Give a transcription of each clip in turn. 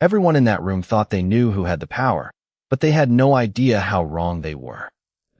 Everyone in that room thought they knew who had the power, but they had no idea how wrong they were.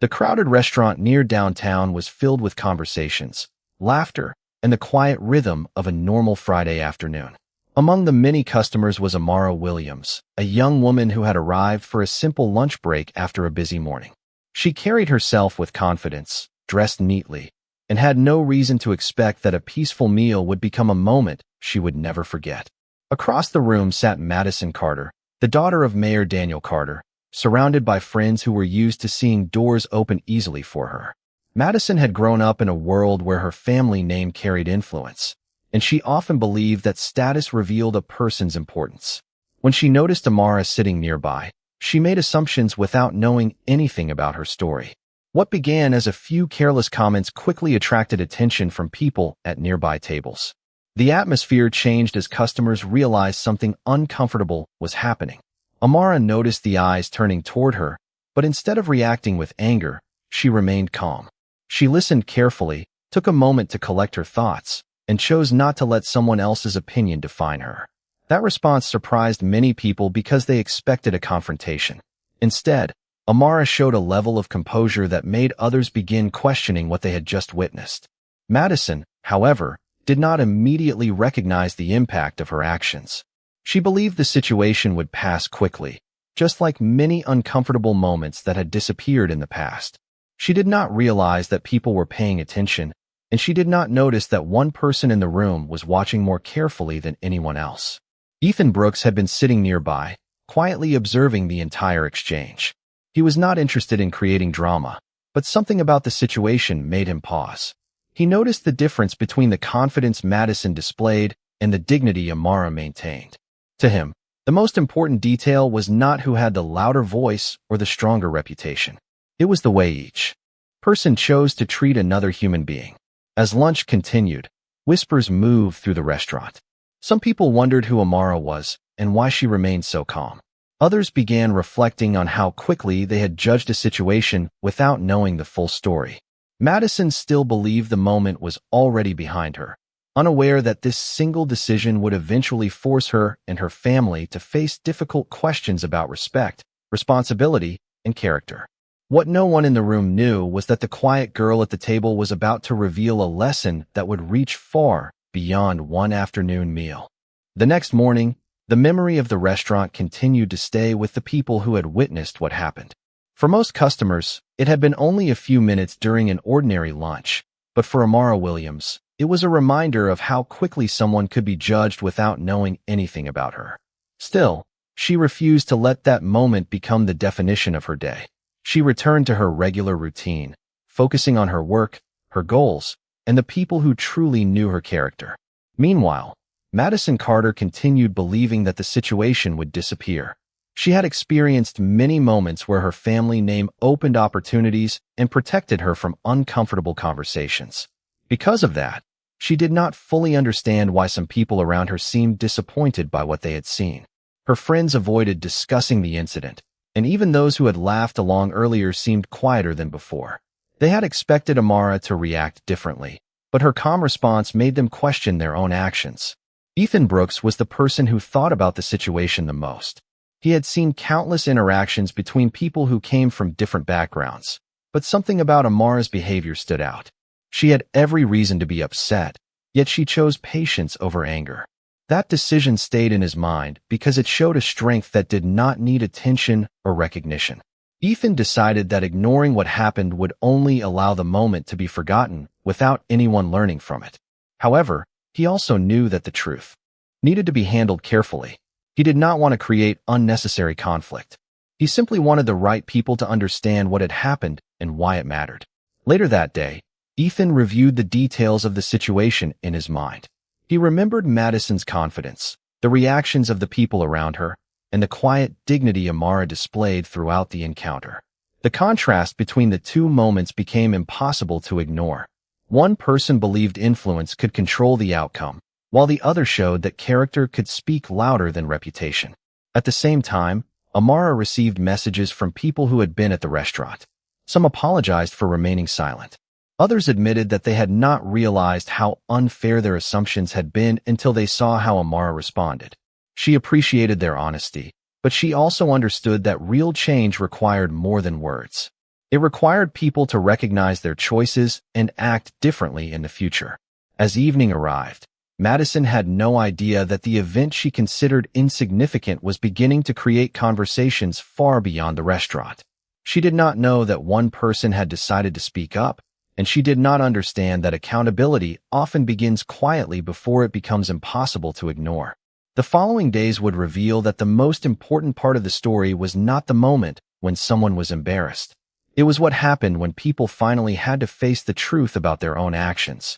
The crowded restaurant near downtown was filled with conversations, laughter, and the quiet rhythm of a normal Friday afternoon. Among the many customers was Amara Williams, a young woman who had arrived for a simple lunch break after a busy morning. She carried herself with confidence, dressed neatly, and had no reason to expect that a peaceful meal would become a moment she would never forget. Across the room sat Madison Carter, the daughter of Mayor Daniel Carter, surrounded by friends who were used to seeing doors open easily for her. Madison had grown up in a world where her family name carried influence, and she often believed that status revealed a person's importance. When she noticed Amara sitting nearby, she made assumptions without knowing anything about her story. What began as a few careless comments quickly attracted attention from people at nearby tables. The atmosphere changed as customers realized something uncomfortable was happening. Amara noticed the eyes turning toward her, but instead of reacting with anger, she remained calm. She listened carefully, took a moment to collect her thoughts, and chose not to let someone else's opinion define her. That response surprised many people because they expected a confrontation. Instead, Amara showed a level of composure that made others begin questioning what they had just witnessed. Madison, however, did not immediately recognize the impact of her actions. She believed the situation would pass quickly, just like many uncomfortable moments that had disappeared in the past. She did not realize that people were paying attention, and she did not notice that one person in the room was watching more carefully than anyone else. Ethan Brooks had been sitting nearby, quietly observing the entire exchange. He was not interested in creating drama, but something about the situation made him pause. He noticed the difference between the confidence Madison displayed and the dignity Amara maintained. To him, the most important detail was not who had the louder voice or the stronger reputation. It was the way each person chose to treat another human being. As lunch continued, whispers moved through the restaurant. Some people wondered who Amara was and why she remained so calm. Others began reflecting on how quickly they had judged a situation without knowing the full story. Madison still believed the moment was already behind her, unaware that this single decision would eventually force her and her family to face difficult questions about respect, responsibility, and character. What no one in the room knew was that the quiet girl at the table was about to reveal a lesson that would reach far beyond one afternoon meal. The next morning, the memory of the restaurant continued to stay with the people who had witnessed what happened. For most customers, it had been only a few minutes during an ordinary lunch, but for Amara Williams, it was a reminder of how quickly someone could be judged without knowing anything about her. Still, she refused to let that moment become the definition of her day. She returned to her regular routine, focusing on her work, her goals, and the people who truly knew her character. Meanwhile, Madison Carter continued believing that the situation would disappear. She had experienced many moments where her family name opened opportunities and protected her from uncomfortable conversations. Because of that, she did not fully understand why some people around her seemed disappointed by what they had seen. Her friends avoided discussing the incident, and even those who had laughed along earlier seemed quieter than before. They had expected Amara to react differently, but her calm response made them question their own actions. Ethan Brooks was the person who thought about the situation the most. He had seen countless interactions between people who came from different backgrounds, but something about Amara's behavior stood out. She had every reason to be upset, yet she chose patience over anger. That decision stayed in his mind because it showed a strength that did not need attention or recognition. Ethan decided that ignoring what happened would only allow the moment to be forgotten without anyone learning from it. However, he also knew that the truth needed to be handled carefully. He did not want to create unnecessary conflict. He simply wanted the right people to understand what had happened and why it mattered. Later that day, Ethan reviewed the details of the situation in his mind. He remembered Madison's confidence, the reactions of the people around her, and the quiet dignity Amara displayed throughout the encounter. The contrast between the two moments became impossible to ignore. One person believed influence could control the outcome, while the other showed that character could speak louder than reputation. At the same time, Amara received messages from people who had been at the restaurant. Some apologized for remaining silent. Others admitted that they had not realized how unfair their assumptions had been until they saw how Amara responded. She appreciated their honesty, but she also understood that real change required more than words. It required people to recognize their choices and act differently in the future. As evening arrived, Madison had no idea that the event she considered insignificant was beginning to create conversations far beyond the restaurant. She did not know that one person had decided to speak up, and she did not understand that accountability often begins quietly before it becomes impossible to ignore. The following days would reveal that the most important part of the story was not the moment when someone was embarrassed. It was what happened when people finally had to face the truth about their own actions.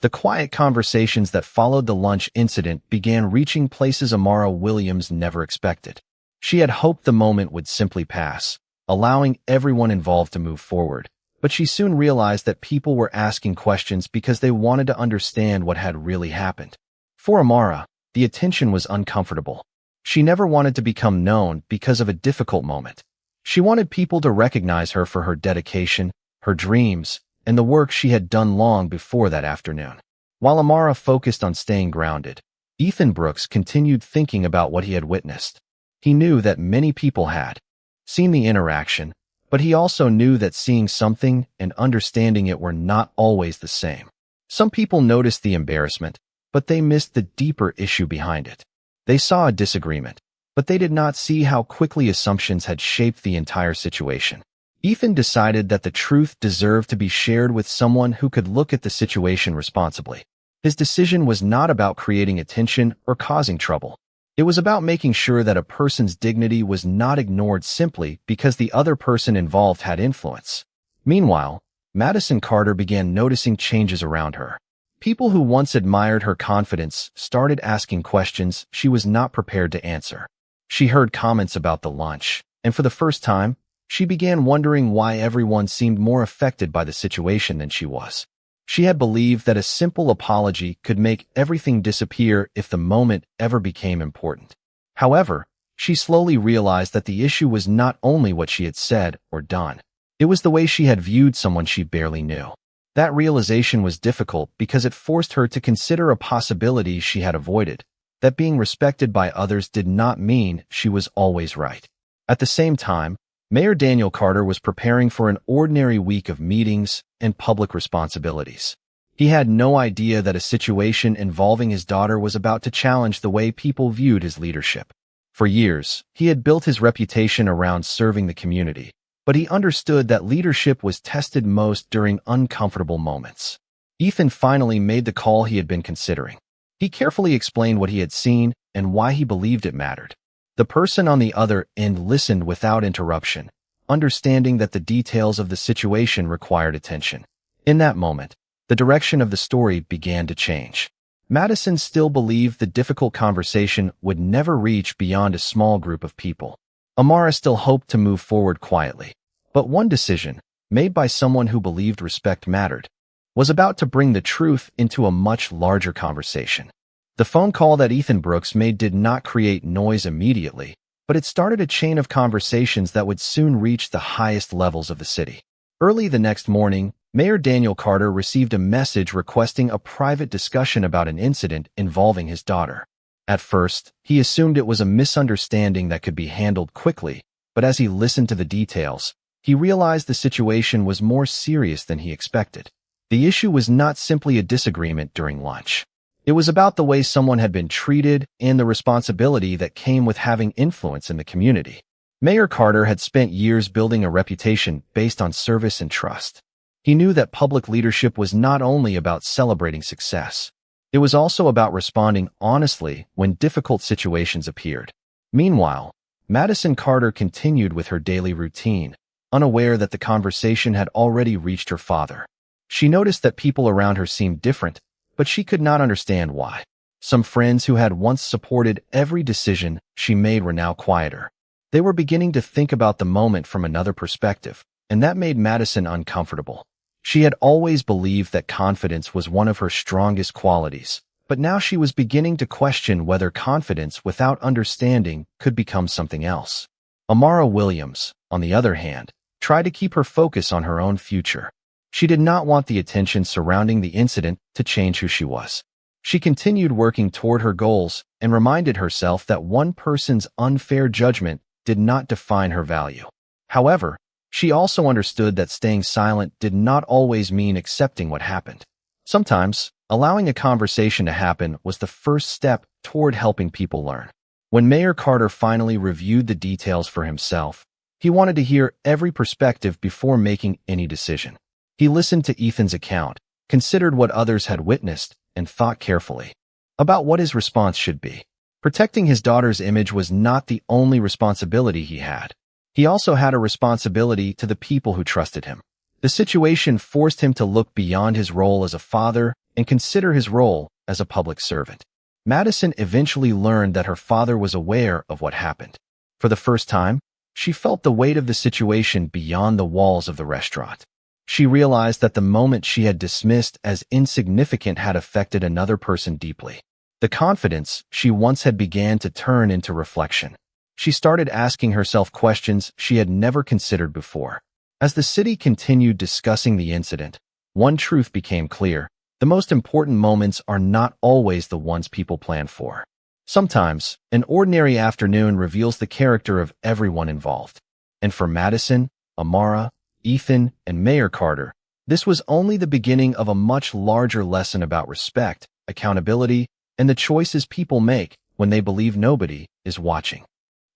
The quiet conversations that followed the lunch incident began reaching places Amara Williams never expected. She had hoped the moment would simply pass, allowing everyone involved to move forward, but she soon realized that people were asking questions because they wanted to understand what had really happened. For Amara, the attention was uncomfortable. She never wanted to become known because of a difficult moment. She wanted people to recognize her for her dedication, her dreams, and the work she had done long before that afternoon. While Amara focused on staying grounded, Ethan Brooks continued thinking about what he had witnessed. He knew that many people had seen the interaction, but he also knew that seeing something and understanding it were not always the same. Some people noticed the embarrassment, but they missed the deeper issue behind it. They saw a disagreement, but they did not see how quickly assumptions had shaped the entire situation. Ethan decided that the truth deserved to be shared with someone who could look at the situation responsibly. His decision was not about creating attention or causing trouble. It was about making sure that a person's dignity was not ignored simply because the other person involved had influence. Meanwhile, Madison Carter began noticing changes around her. People who once admired her confidence started asking questions she was not prepared to answer. She heard comments about the lunch, and for the first time, she began wondering why everyone seemed more affected by the situation than she was. She had believed that a simple apology could make everything disappear if the moment ever became important. However, she slowly realized that the issue was not only what she had said or done. It was the way she had viewed someone she barely knew. That realization was difficult because it forced her to consider a possibility she had avoided, that being respected by others did not mean she was always right. At the same time, Mayor Daniel Carter was preparing for an ordinary week of meetings and public responsibilities. He had no idea that a situation involving his daughter was about to challenge the way people viewed his leadership. For years, he had built his reputation around serving the community, but he understood that leadership was tested most during uncomfortable moments. Ethan finally made the call he had been considering. He carefully explained what he had seen and why he believed it mattered. The person on the other end listened without interruption, understanding that the details of the situation required attention. In that moment, the direction of the story began to change. Madison still believed the difficult conversation would never reach beyond a small group of people. Amara still hoped to move forward quietly, but one decision, made by someone who believed respect mattered, was about to bring the truth into a much larger conversation. The phone call that Ethan Brooks made did not create noise immediately, but it started a chain of conversations that would soon reach the highest levels of the city. Early the next morning, Mayor Daniel Carter received a message requesting a private discussion about an incident involving his daughter. At first, he assumed it was a misunderstanding that could be handled quickly, but as he listened to the details, he realized the situation was more serious than he expected. The issue was not simply a disagreement during lunch. It was about the way someone had been treated and the responsibility that came with having influence in the community. Mayor Carter had spent years building a reputation based on service and trust. He knew that public leadership was not only about celebrating success. It was also about responding honestly when difficult situations appeared. Meanwhile, Madison Carter continued with her daily routine, unaware that the conversation had already reached her father. She noticed that people around her seemed different, but she could not understand why. Some friends who had once supported every decision she made were now quieter. They were beginning to think about the moment from another perspective, and that made Madison uncomfortable. She had always believed that confidence was one of her strongest qualities, but now she was beginning to question whether confidence without understanding could become something else. Amara Williams, on the other hand, tried to keep her focus on her own future. She did not want the attention surrounding the incident to change who she was. She continued working toward her goals and reminded herself that one person's unfair judgment did not define her value. However, she also understood that staying silent did not always mean accepting what happened. Sometimes, allowing a conversation to happen was the first step toward helping people learn. When Mayor Carter finally reviewed the details for himself, he wanted to hear every perspective before making any decision. He listened to Ethan's account, considered what others had witnessed, and thought carefully about what his response should be. Protecting his daughter's image was not the only responsibility he had. He also had a responsibility to the people who trusted him. The situation forced him to look beyond his role as a father and consider his role as a public servant. Madison eventually learned that her father was aware of what happened. For the first time, she felt the weight of the situation beyond the walls of the restaurant. She realized that the moment she had dismissed as insignificant had affected another person deeply. The confidence she once had began to turn into reflection. She started asking herself questions she had never considered before. As the city continued discussing the incident, one truth became clear. The most important moments are not always the ones people plan for. Sometimes, an ordinary afternoon reveals the character of everyone involved. And for Madison, Amara, Ethan, and Mayor Carter, this was only the beginning of a much larger lesson about respect, accountability, and the choices people make when they believe nobody is watching.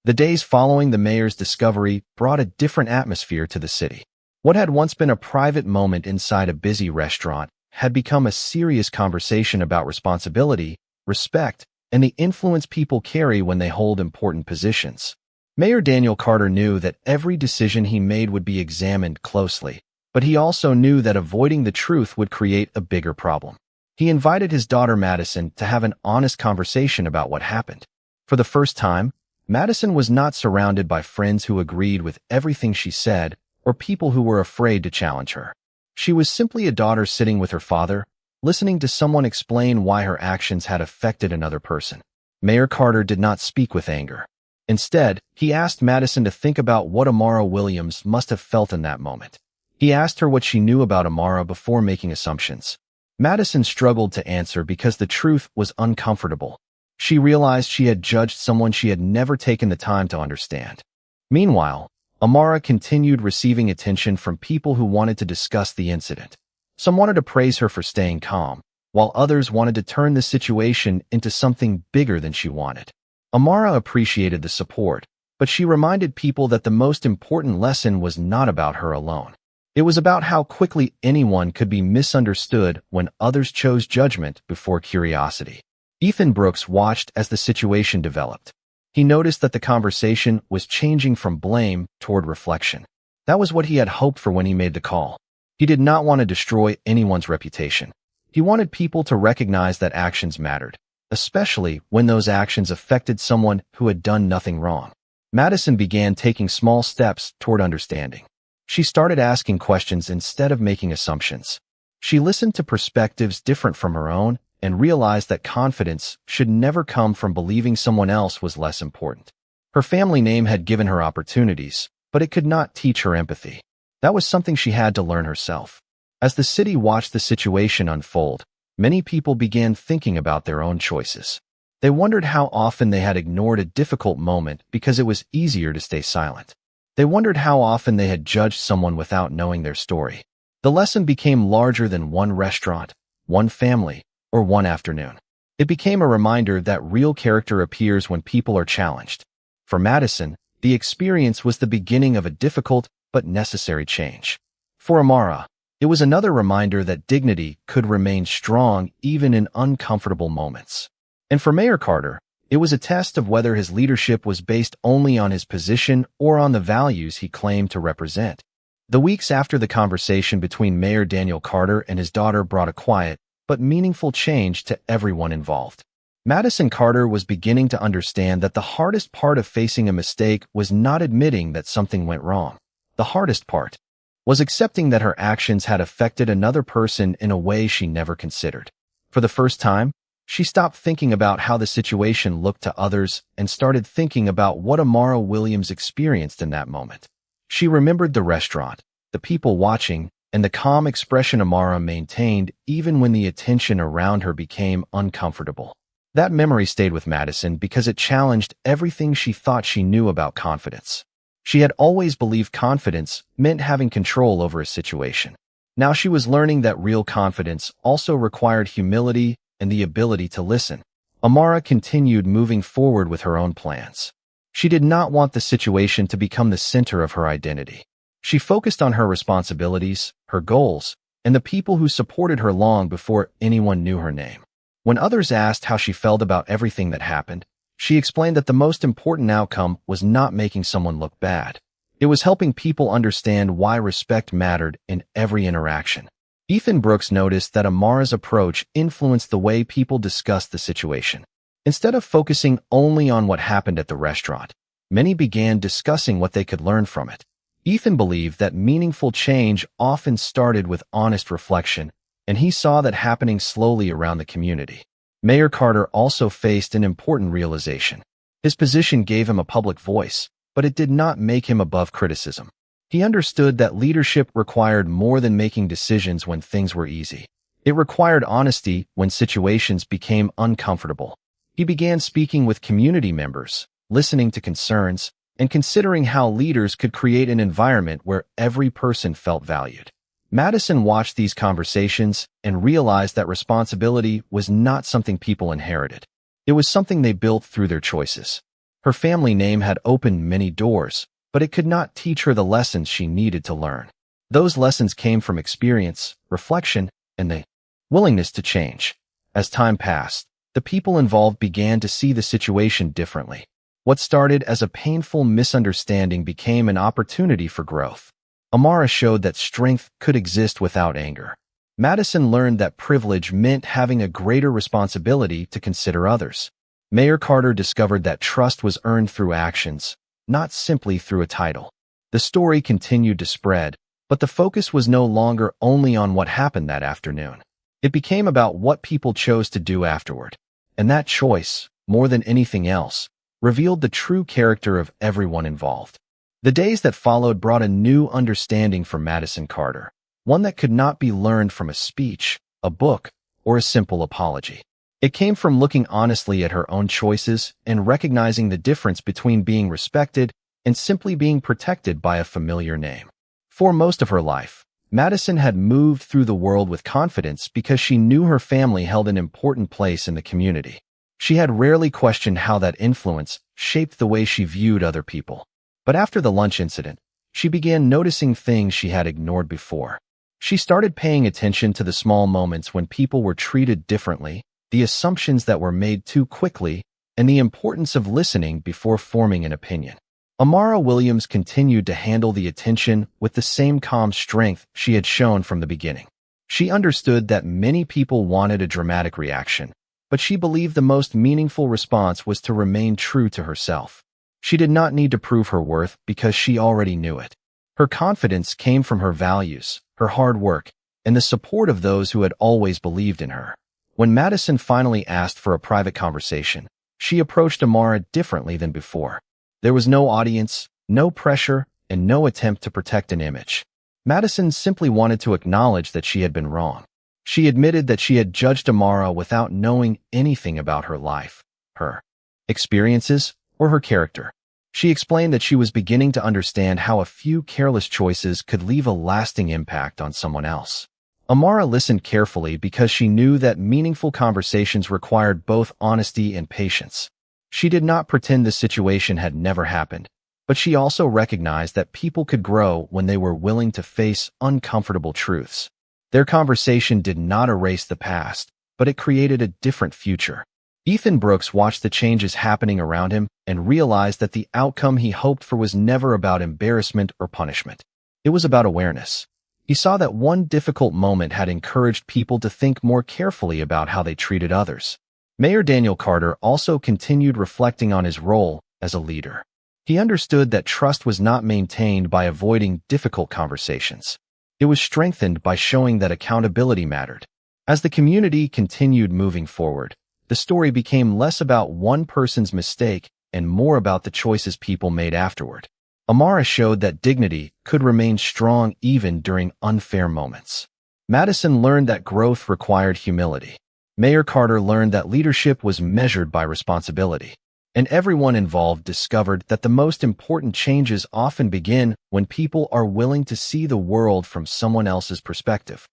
The days following the mayor's discovery brought a different atmosphere to the city. What had once been a private moment inside a busy restaurant had become a serious conversation about responsibility, respect, and the influence people carry when they hold important positions. Mayor Daniel Carter knew that every decision he made would be examined closely, but he also knew that avoiding the truth would create a bigger problem. He invited his daughter Madison to have an honest conversation about what happened. For the first time, Madison was not surrounded by friends who agreed with everything she said or people who were afraid to challenge her. She was simply a daughter sitting with her father, listening to someone explain why her actions had affected another person. Mayor Carter did not speak with anger. Instead, he asked Madison to think about what Amara Williams must have felt in that moment. He asked her what she knew about Amara before making assumptions. Madison struggled to answer because the truth was uncomfortable. She realized she had judged someone she had never taken the time to understand. Meanwhile, Amara continued receiving attention from people who wanted to discuss the incident. Some wanted to praise her for staying calm, while others wanted to turn the situation into something bigger than she wanted. Amara appreciated the support, but she reminded people that the most important lesson was not about her alone. It was about how quickly anyone could be misunderstood when others chose judgment before curiosity. Ethan Brooks watched as the situation developed. He noticed that the conversation was changing from blame toward reflection. That was what he had hoped for when he made the call. He did not want to destroy anyone's reputation. He wanted people to recognize that actions mattered, especially when those actions affected someone who had done nothing wrong. Madison began taking small steps toward understanding. She started asking questions instead of making assumptions. She listened to perspectives different from her own and realized that confidence should never come from believing someone else was less important. Her family name had given her opportunities, but it could not teach her empathy. That was something she had to learn herself. As the city watched the situation unfold, many people began thinking about their own choices. They wondered how often they had ignored a difficult moment because it was easier to stay silent. They wondered how often they had judged someone without knowing their story. The lesson became larger than one restaurant, one family, or one afternoon. It became a reminder that real character appears when people are challenged. For Madison, the experience was the beginning of a difficult but necessary change. For Amara, it was another reminder that dignity could remain strong even in uncomfortable moments. And for Mayor Carter, it was a test of whether his leadership was based only on his position or on the values he claimed to represent. The weeks after the conversation between Mayor Daniel Carter and his daughter brought a quiet but meaningful change to everyone involved. Madison Carter was beginning to understand that the hardest part of facing a mistake was not admitting that something went wrong. The hardest part was accepting that her actions had affected another person in a way she never considered. For the first time, she stopped thinking about how the situation looked to others and started thinking about what Amara Williams experienced in that moment. She remembered the restaurant, the people watching, and the calm expression Amara maintained even when the attention around her became uncomfortable. That memory stayed with Madison because it challenged everything she thought she knew about confidence. She had always believed confidence meant having control over a situation. Now she was learning that real confidence also required humility and the ability to listen. Amara continued moving forward with her own plans. She did not want the situation to become the center of her identity. She focused on her responsibilities, her goals, and the people who supported her long before anyone knew her name. When others asked how she felt about everything that happened, she explained that the most important outcome was not making someone look bad. It was helping people understand why respect mattered in every interaction. Ethan Brooks noticed that Amara's approach influenced the way people discussed the situation. Instead of focusing only on what happened at the restaurant, many began discussing what they could learn from it. Ethan believed that meaningful change often started with honest reflection, and he saw that happening slowly around the community. Mayor Carter also faced an important realization. His position gave him a public voice, but it did not make him above criticism. He understood that leadership required more than making decisions when things were easy. It required honesty when situations became uncomfortable. He began speaking with community members, listening to concerns, and considering how leaders could create an environment where every person felt valued. Madison watched these conversations and realized that responsibility was not something people inherited. It was something they built through their choices. Her family name had opened many doors, but it could not teach her the lessons she needed to learn. Those lessons came from experience, reflection, and the willingness to change. As time passed, the people involved began to see the situation differently. What started as a painful misunderstanding became an opportunity for growth. Amara showed that strength could exist without anger. Madison learned that privilege meant having a greater responsibility to consider others. Mayor Carter discovered that trust was earned through actions, not simply through a title. The story continued to spread, but the focus was no longer only on what happened that afternoon. It became about what people chose to do afterward. And that choice, more than anything else, revealed the true character of everyone involved. The days that followed brought a new understanding for Madison Carter, one that could not be learned from a speech, a book, or a simple apology. It came from looking honestly at her own choices and recognizing the difference between being respected and simply being protected by a familiar name. For most of her life, Madison had moved through the world with confidence because she knew her family held an important place in the community. She had rarely questioned how that influence shaped the way she viewed other people. But after the lunch incident, she began noticing things she had ignored before. She started paying attention to the small moments when people were treated differently, the assumptions that were made too quickly, and the importance of listening before forming an opinion. Amara Williams continued to handle the attention with the same calm strength she had shown from the beginning. She understood that many people wanted a dramatic reaction, but she believed the most meaningful response was to remain true to herself. She did not need to prove her worth because she already knew it. Her confidence came from her values, her hard work, and the support of those who had always believed in her. When Madison finally asked for a private conversation, she approached Amara differently than before. There was no audience, no pressure, and no attempt to protect an image. Madison simply wanted to acknowledge that she had been wrong. She admitted that she had judged Amara without knowing anything about her life, her experiences, or her character. She explained that she was beginning to understand how a few careless choices could leave a lasting impact on someone else. Amara listened carefully because she knew that meaningful conversations required both honesty and patience. She did not pretend the situation had never happened, but she also recognized that people could grow when they were willing to face uncomfortable truths. Their conversation did not erase the past, but it created a different future. Ethan Brooks watched the changes happening around him and realized that the outcome he hoped for was never about embarrassment or punishment. It was about awareness. He saw that one difficult moment had encouraged people to think more carefully about how they treated others. Mayor Daniel Carter also continued reflecting on his role as a leader. He understood that trust was not maintained by avoiding difficult conversations. It was strengthened by showing that accountability mattered. As the community continued moving forward, the story became less about one person's mistake and more about the choices people made afterward. Amara showed that dignity could remain strong even during unfair moments. Madison learned that growth required humility. Mayor Carter learned that leadership was measured by responsibility. And everyone involved discovered that the most important changes often begin when people are willing to see the world from someone else's perspective.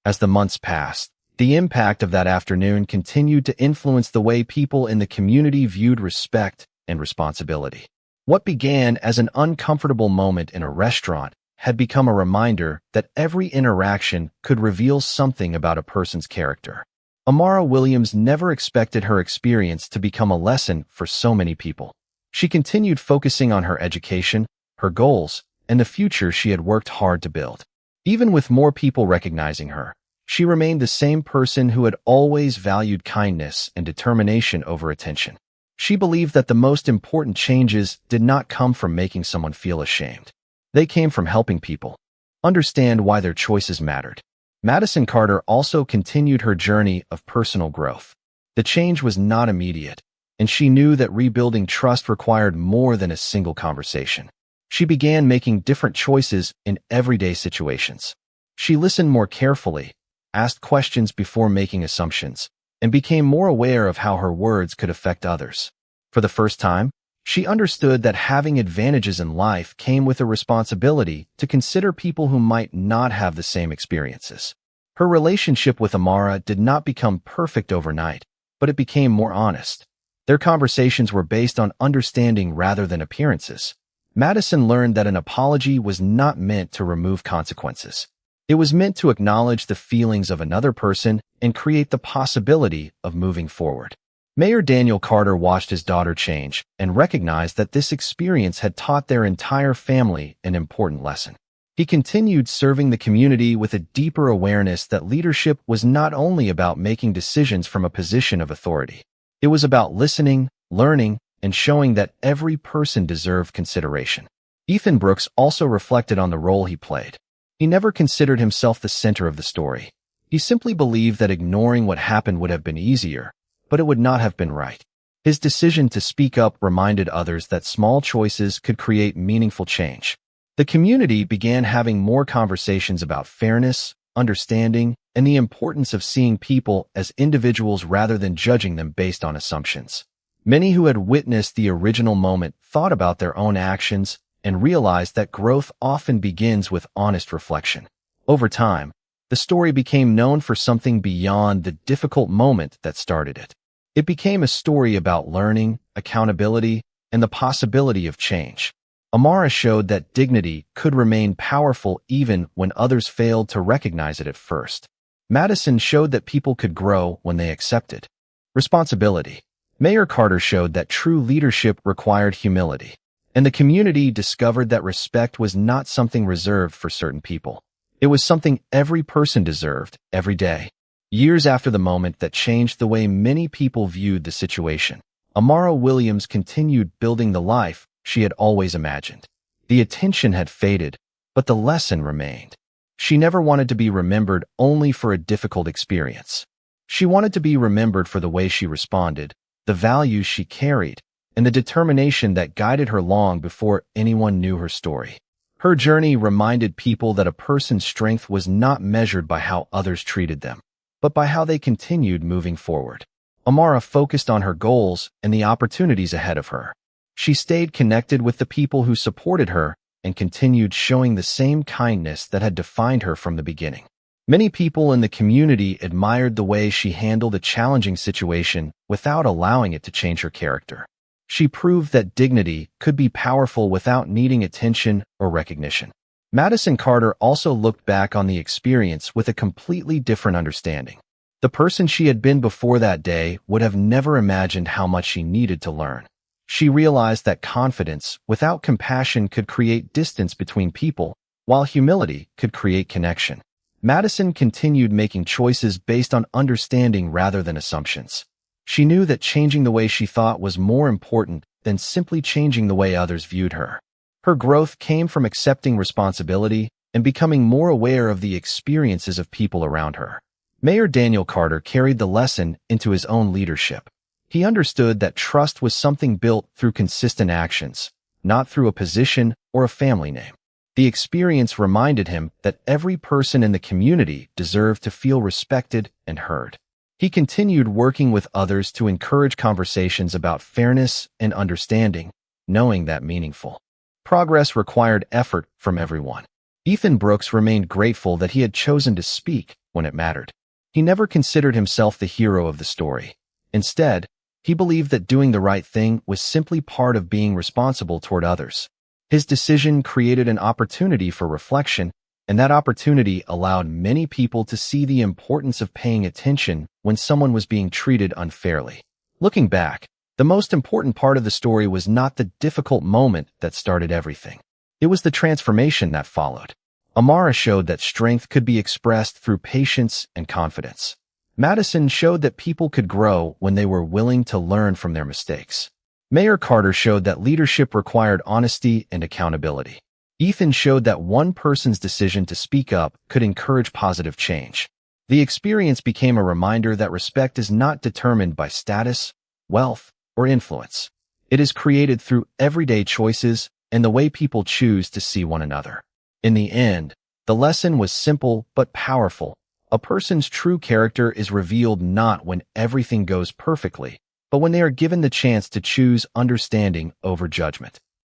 As the months passed, the impact of that afternoon continued to influence the way people in the community viewed respect and responsibility. What began as an uncomfortable moment in a restaurant had become a reminder that every interaction could reveal something about a person's character. Amara Williams never expected her experience to become a lesson for so many people. She continued focusing on her education, her goals, and the future she had worked hard to build. Even with more people recognizing her, she remained the same person who had always valued kindness and determination over attention. She believed that the most important changes did not come from making someone feel ashamed. They came from helping people understand why their choices mattered. Madison Carter also continued her journey of personal growth. The change was not immediate, and she knew that rebuilding trust required more than a single conversation. She began making different choices in everyday situations. She listened more carefully, asked questions before making assumptions, and became more aware of how her words could affect others. For the first time, she understood that having advantages in life came with a responsibility to consider people who might not have the same experiences. Her relationship with Amara did not become perfect overnight, but it became more honest. Their conversations were based on understanding rather than appearances. Madison learned that an apology was not meant to remove consequences. It was meant to acknowledge the feelings of another person and create the possibility of moving forward. Mayor Daniel Carter watched his daughter change and recognized that this experience had taught their entire family an important lesson. He continued serving the community with a deeper awareness that leadership was not only about making decisions from a position of authority. It was about listening, learning, and showing that every person deserved consideration. Ethan Brooks also reflected on the role he played. He never considered himself the center of the story. He simply believed that ignoring what happened would have been easier, but it would not have been right. His decision to speak up reminded others that small choices could create meaningful change. The community began having more conversations about fairness, understanding, and the importance of seeing people as individuals rather than judging them based on assumptions. Many who had witnessed the original moment thought about their own actions and realized that growth often begins with honest reflection. Over time, the story became known for something beyond the difficult moment that started it. It became a story about learning, accountability, and the possibility of change. Amara showed that dignity could remain powerful even when others failed to recognize it at first. Madison showed that people could grow when they accepted responsibility. Mayor Carter showed that true leadership required humility, and the community discovered that respect was not something reserved for certain people. It was something every person deserved, every day. Years after the moment that changed the way many people viewed the situation, Amara Williams continued building the life she had always imagined. The attention had faded, but the lesson remained. She never wanted to be remembered only for a difficult experience. She wanted to be remembered for the way she responded, the values she carried, and the determination that guided her long before anyone knew her story. Her journey reminded people that a person's strength was not measured by how others treated them, but by how they continued moving forward. Amara focused on her goals and the opportunities ahead of her. She stayed connected with the people who supported her and continued showing the same kindness that had defined her from the beginning. Many people in the community admired the way she handled a challenging situation without allowing it to change her character. She proved that dignity could be powerful without needing attention or recognition. Madison Carter also looked back on the experience with a completely different understanding. The person she had been before that day would have never imagined how much she needed to learn. She realized that confidence without compassion could create distance between people, while humility could create connection. Madison continued making choices based on understanding rather than assumptions. She knew that changing the way she thought was more important than simply changing the way others viewed her. Her growth came from accepting responsibility and becoming more aware of the experiences of people around her. Mayor Daniel Carter carried the lesson into his own leadership. He understood that trust was something built through consistent actions, not through a position or a family name. The experience reminded him that every person in the community deserved to feel respected and heard. He continued working with others to encourage conversations about fairness and understanding, knowing that meaningful progress required effort from everyone. Ethan Brooks remained grateful that he had chosen to speak when it mattered. He never considered himself the hero of the story. Instead, he believed that doing the right thing was simply part of being responsible toward others. His decision created an opportunity for reflection, and that opportunity allowed many people to see the importance of paying attention when someone was being treated unfairly. Looking back, the most important part of the story was not the difficult moment that started everything. It was the transformation that followed. Amara showed that strength could be expressed through patience and confidence. Madison showed that people could grow when they were willing to learn from their mistakes. Mayor Carter showed that leadership required honesty and accountability. Ethan showed that one person's decision to speak up could encourage positive change. The experience became a reminder that respect is not determined by status, wealth, or influence. It is created through everyday choices and the way people choose to see one another. In the end, the lesson was simple but powerful. A person's true character is revealed not when everything goes perfectly, but when they are given the chance to choose understanding over judgment.